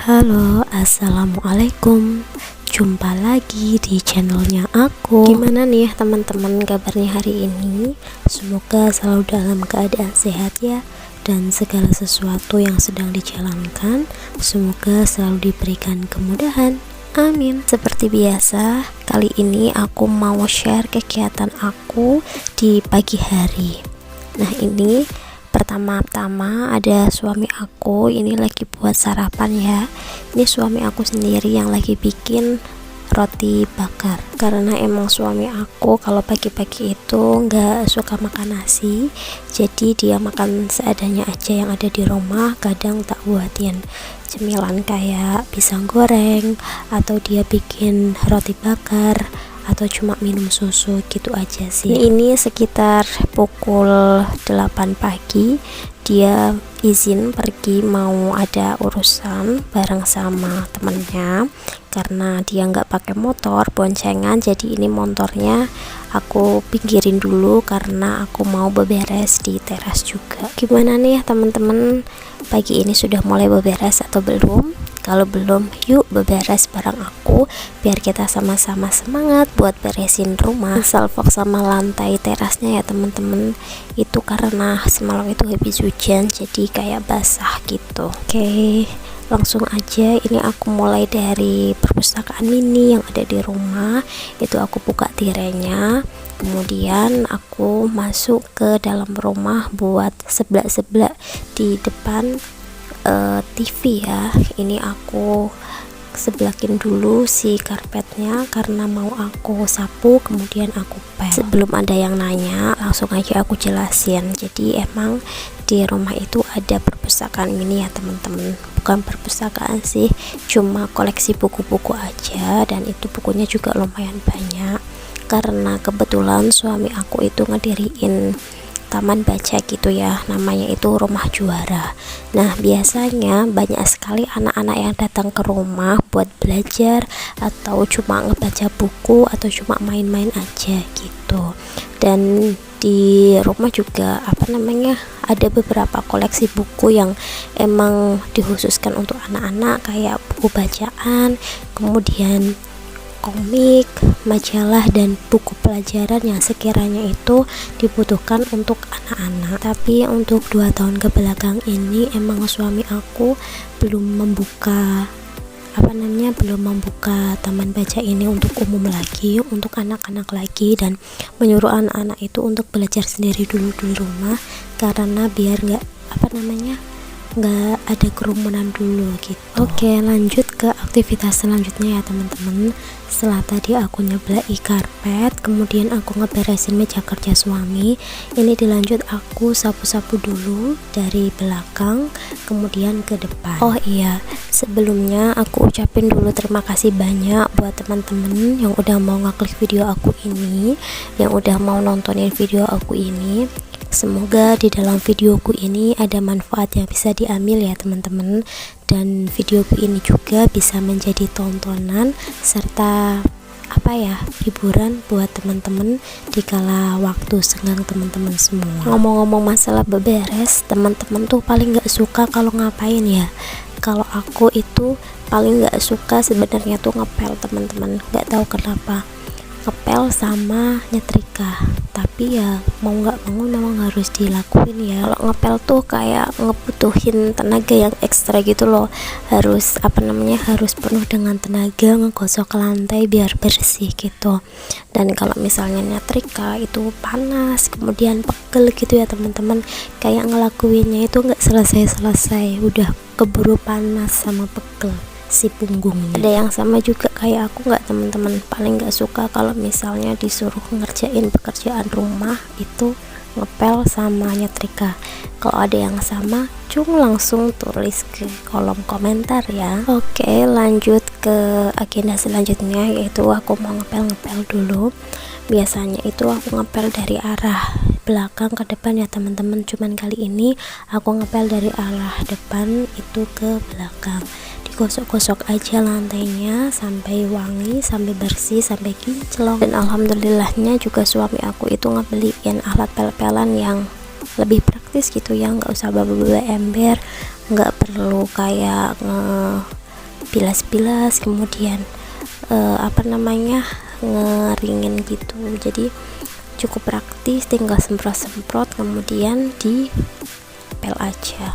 Halo, assalamualaikum. Jumpa lagi di channelnya aku. Gimana nih teman-teman kabarnya hari ini? Semoga selalu dalam keadaan sehat ya, dan segala sesuatu yang sedang dijalankan semoga selalu diberikan kemudahan. Amin. Seperti biasa, kali ini aku mau share kegiatan aku di pagi hari. Nah, ini pertama-tama ada suami aku ini lagi buat sarapan ya. Ini suami aku sendiri yang lagi bikin roti bakar, karena emang suami aku kalau pagi-pagi itu nggak suka makan nasi, jadi dia makan seadanya aja yang ada di rumah. Kadang tak buatin cemilan kayak pisang goreng, atau dia bikin roti bakar, atau cuma minum susu gitu aja sih. Ini sekitar pukul 8 pagi dia izin pergi, mau ada urusan bareng sama temennya, karena dia nggak pakai motor, boncengan. Jadi ini motornya aku pinggirin dulu karena aku mau beberes di teras juga. Gimana nih teman-teman, pagi ini sudah mulai beberes atau belum? Kalau belum, yuk beberes bareng aku biar kita sama-sama semangat buat beresin rumah. Salfok sama lantai terasnya ya teman-teman, itu karena semalam itu habis hujan jadi kayak basah gitu. Oke, langsung aja. Ini aku mulai dari perpustakaan mini yang ada di rumah. Itu aku buka tirainya, kemudian aku masuk ke dalam rumah buat seblak-seblak di depan TV ya. Ini aku sebelakin dulu si karpetnya karena mau aku sapu, kemudian aku pel. Sebelum ada yang nanya, langsung aja aku jelasin. Jadi emang di rumah itu ada perpustakaan mini ya teman-teman, bukan perpustakaan sih, cuma koleksi buku-buku aja, dan itu bukunya juga lumayan banyak karena kebetulan suami aku itu ngediriin taman baca gitu ya, namanya itu Rumah Juara. Nah, biasanya banyak sekali anak-anak yang datang ke rumah buat belajar atau cuma ngebaca buku atau cuma main-main aja gitu. Dan di rumah juga ada beberapa koleksi buku yang emang dikhususkan untuk anak-anak, kayak buku bacaan, kemudian komik, majalah, dan buku pelajaran yang sekiranya itu dibutuhkan untuk anak-anak. Tapi untuk 2 tahun ke belakang ini emang suami aku belum membuka taman baca ini untuk umum lagi, untuk anak-anak lagi, dan menyuruh anak-anak itu untuk belajar sendiri dulu di rumah karena biar nggak ada kerumunan dulu gitu. Oke, lanjut ke aktivitas selanjutnya ya teman-teman. Setelah tadi aku nyeblaki karpet, kemudian aku ngeberesin meja kerja suami, ini dilanjut aku sapu-sapu dulu dari belakang kemudian ke depan. Oh iya, sebelumnya aku ucapin dulu terima kasih banyak buat teman-teman yang udah mau ngeklik video aku ini, yang udah mau nontonin video aku ini. Semoga di dalam videoku ini ada manfaat yang bisa diambil ya teman-teman, dan videoku ini juga bisa menjadi tontonan serta hiburan buat teman-teman di kala waktu senggang teman-teman semua. Ngomong-ngomong masalah beberes, teman-teman tuh paling gak suka kalau ngapain ya? Kalau aku itu paling gak suka sebenarnya tuh ngepel teman-teman, gak tahu kenapa. Ngepel sama nyetrika, tapi ya mau nggak mau memang harus dilakuin ya. Kalau ngepel tuh kayak ngebutuhin tenaga yang ekstra gitu loh, harus penuh dengan tenaga, ngegosok lantai biar bersih gitu. Dan kalau misalnya nyetrika itu panas, kemudian pegel gitu ya teman-teman, kayak ngelakuinnya itu nggak selesai-selesai, udah keburu panas sama pegel si punggungnya. Ada yang sama juga kayak aku nggak teman-teman, paling nggak suka kalau misalnya disuruh ngerjain pekerjaan rumah itu ngepel sama nyetrika. Kalau ada yang sama, langsung tulis ke kolom komentar ya. Oke, lanjut ke agenda selanjutnya, yaitu aku mau ngepel dulu. Biasanya itu aku ngepel dari arah belakang ke depan ya teman-teman, cuman kali ini aku ngepel dari arah depan itu ke belakang. Digosok-gosok aja lantainya sampai wangi, sampai bersih, sampai kinclong. Dan alhamdulillahnya juga suami aku itu ngebeliin alat pel-pelan yang lebih praktis gitu ya, nggak usah bawa ember, nggak perlu kayak bilas-bilas, kemudian ngeringin gitu. Jadi cukup praktis, tinggal semprot-semprot kemudian dipel aja.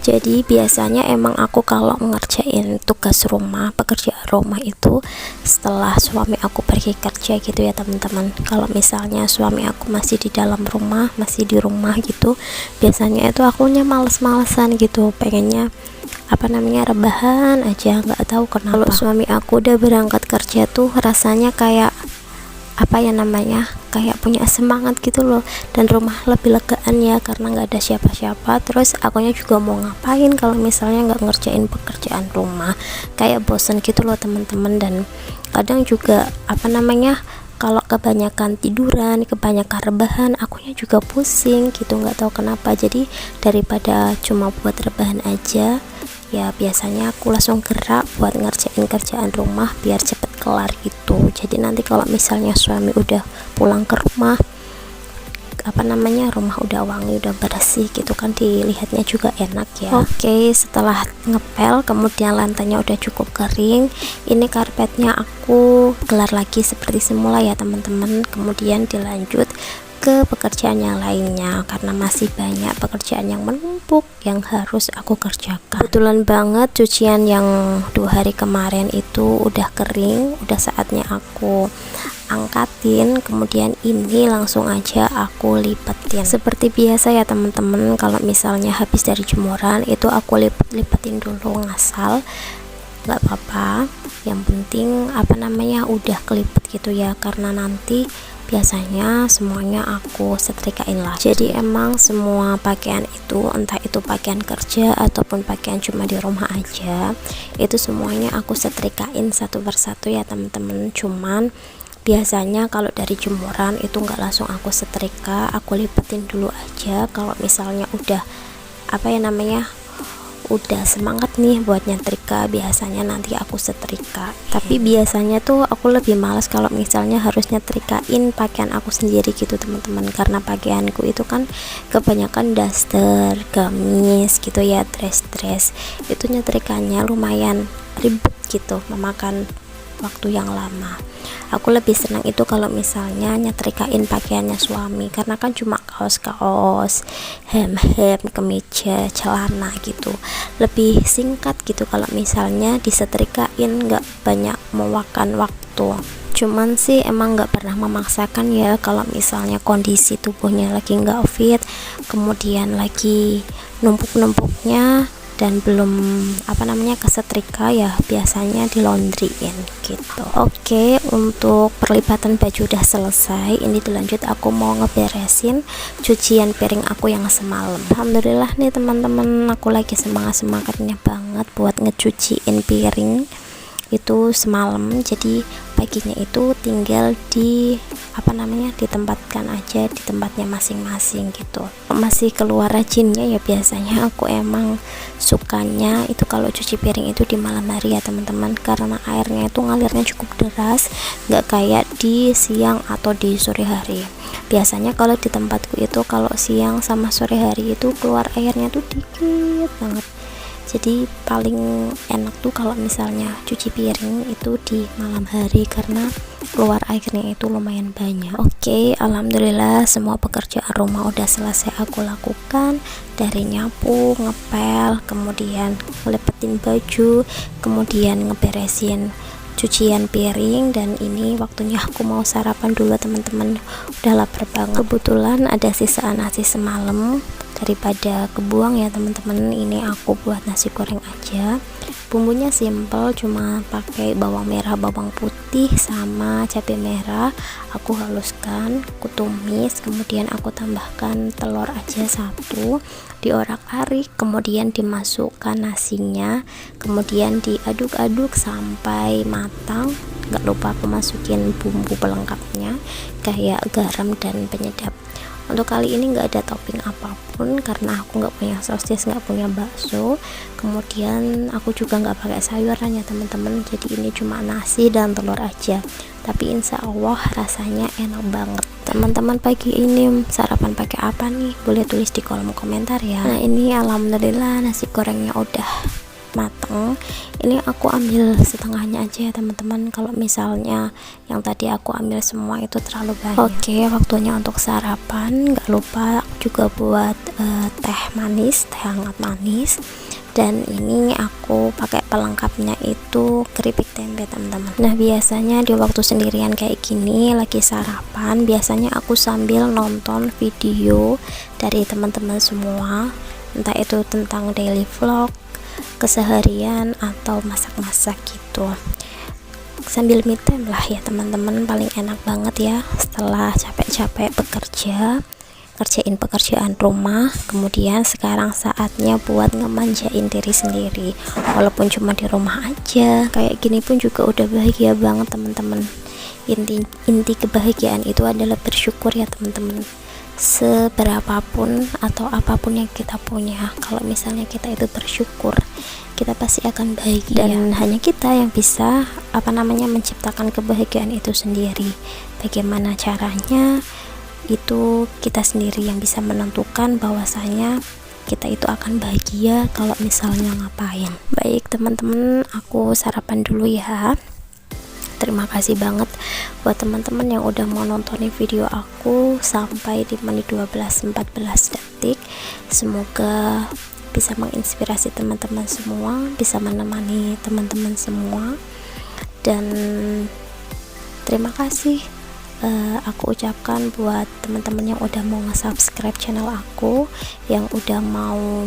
Jadi biasanya emang aku kalau ngerjain tugas rumah, pekerjaan rumah itu setelah suami aku pergi kerja gitu ya teman-teman. Kalau misalnya suami aku masih di dalam rumah, masih di rumah gitu, biasanya itu akunya males-malesan gitu, pengennya rebahan aja, nggak tahu kenapa. Kalau suami aku udah berangkat kerja tuh rasanya kayak kayak punya semangat gitu loh, dan rumah lebih legaan ya karena nggak ada siapa-siapa. Terus akunya juga mau ngapain kalau misalnya nggak ngerjain pekerjaan rumah, kayak bosen gitu loh teman-teman. Dan kadang juga kalau kebanyakan tiduran, kebanyakan rebahan, akunya juga pusing gitu, nggak tahu kenapa. Jadi daripada cuma buat rebahan aja, ya biasanya aku langsung gerak buat ngerjain kerjaan rumah biar cepet kelar gitu. Jadi nanti kalau misalnya suami udah pulang ke rumah, rumah udah wangi, udah bersih gitu kan, dilihatnya juga enak ya. Oke, setelah ngepel kemudian lantainya udah cukup kering, ini karpetnya aku gelar lagi seperti semula ya teman-teman. Kemudian dilanjut ke pekerjaan yang lainnya karena masih banyak pekerjaan yang menumpuk yang harus aku kerjakan. Kebetulan banget cucian yang 2 hari kemarin itu udah kering, udah saatnya aku angkatin. Kemudian ini langsung aja aku lipetin seperti biasa ya teman-teman. Kalau misalnya habis dari jemuran itu aku lipetin dulu, ngasal nggak apa-apa, yang penting udah kelipet gitu ya, karena nanti biasanya semuanya aku setrikain lah. Jadi emang semua pakaian itu, entah itu pakaian kerja ataupun pakaian cuma di rumah aja, itu semuanya aku setrikain satu persatu ya teman-teman. Cuman biasanya kalau dari jemuran itu nggak langsung aku setrika, aku lipetin dulu aja. Kalau misalnya udah udah semangat nih buat nyetrika, biasanya nanti aku setrika. Tapi biasanya tuh aku lebih males kalau misalnya harus nyetrikain pakaian aku sendiri gitu teman-teman, karena pakaianku itu kan kebanyakan daster, gamis gitu ya, dress itu nyetrikanya lumayan ribet gitu, memakan waktu yang lama. Aku lebih senang itu kalau misalnya nyetrikain pakaiannya suami, karena kan cuma kaos-kaos, hem, kemeja, celana gitu, lebih singkat gitu kalau misalnya disetrikain, nggak banyak memakan waktu. Cuman sih emang nggak pernah memaksakan ya, kalau misalnya kondisi tubuhnya lagi nggak fit, kemudian lagi numpuk-numpuknya dan belum kesetrika, ya biasanya di laundryin gitu. Oke, untuk perlipatan baju udah selesai, ini dilanjut aku mau ngeberesin cucian piring aku yang semalam. Alhamdulillah nih teman-teman, aku lagi semangatnya banget buat ngecuciin piring itu semalam. Jadi paginya itu tinggal ditempatkan aja di tempatnya masing-masing gitu. Masih keluar rajinnya ya, biasanya aku emang sukanya itu kalau cuci piring itu di malam hari ya teman-teman, karena airnya itu ngalirnya cukup deras, nggak kayak di siang atau di sore hari. Biasanya kalau di tempatku itu kalau siang sama sore hari itu keluar airnya tuh dikit banget. Jadi paling enak tuh kalau misalnya cuci piring itu di malam hari, karena keluar airnya itu lumayan banyak. Oke, alhamdulillah semua pekerjaan rumah udah selesai aku lakukan, dari nyapu, ngepel, kemudian ngelepetin baju, kemudian ngeberesin cucian piring. Dan ini waktunya aku mau sarapan dulu teman-teman, udah lapar banget. Kebetulan ada sisaan nasi semalam, daripada kebuang ya teman-teman, ini aku buat nasi goreng aja. Bumbunya simple, cuma pakai bawang merah, bawang putih sama cabai merah. Aku haluskan, aku tumis, kemudian aku tambahkan telur aja 1, diorak-arik, kemudian dimasukkan nasinya, kemudian diaduk-aduk sampai matang. Gak lupa aku masukin bumbu pelengkapnya kayak garam dan penyedap. Untuk kali ini nggak ada topping apapun karena aku nggak punya sosis, nggak punya bakso, kemudian aku juga nggak pakai sayuran ya teman-teman. Jadi ini cuma nasi dan telur aja, tapi insya Allah rasanya enak banget. Teman-teman pagi ini sarapan pakai apa nih? Boleh tulis di kolom komentar ya. Nah ini alhamdulillah nasi gorengnya udah mateng. Ini aku ambil setengahnya aja ya teman-teman, kalau misalnya yang tadi aku ambil semua itu terlalu banyak. Oke, waktunya untuk sarapan. Nggak lupa aku juga buat teh manis, teh hangat manis. Dan ini aku pakai pelengkapnya itu keripik tempe teman-teman. Nah biasanya di waktu sendirian kayak gini lagi sarapan, biasanya aku sambil nonton video dari teman-teman semua, entah itu tentang daily vlog, keseharian, atau masak-masak gitu, sambil me time lah ya teman-teman. Paling enak banget ya setelah capek-capek bekerja, kerjain pekerjaan rumah, kemudian sekarang saatnya buat ngemanjain diri sendiri, walaupun cuma di rumah aja kayak gini pun juga udah bahagia banget teman-teman. Inti kebahagiaan itu adalah bersyukur ya teman-teman. Seberapapun atau apapun yang kita punya, kalau misalnya kita itu bersyukur, kita pasti akan bahagia. Dan hanya kita yang bisa menciptakan kebahagiaan itu sendiri. Bagaimana caranya? Itu kita sendiri yang bisa menentukan bahwasanya kita itu akan bahagia kalau misalnya ngapain. Baik teman-teman, aku sarapan dulu ya. Terima kasih banget buat teman-teman yang udah mau nontonin video aku sampai di menit 12-14 detik. Semoga bisa menginspirasi teman-teman semua, bisa menemani teman-teman semua. Dan terima kasih aku ucapkan buat teman-teman yang udah mau nge-subscribe channel aku, yang udah mau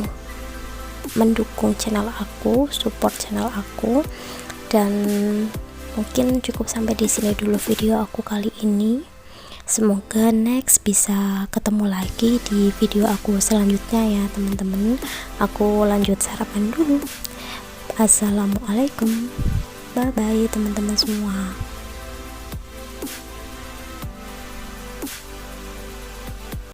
mendukung channel aku, support channel aku. Dan mungkin cukup sampai di sini dulu video aku kali ini. Semoga next bisa ketemu lagi di video aku selanjutnya ya teman-teman. Aku lanjut sarapan dulu. Assalamualaikum, bye bye teman-teman semua.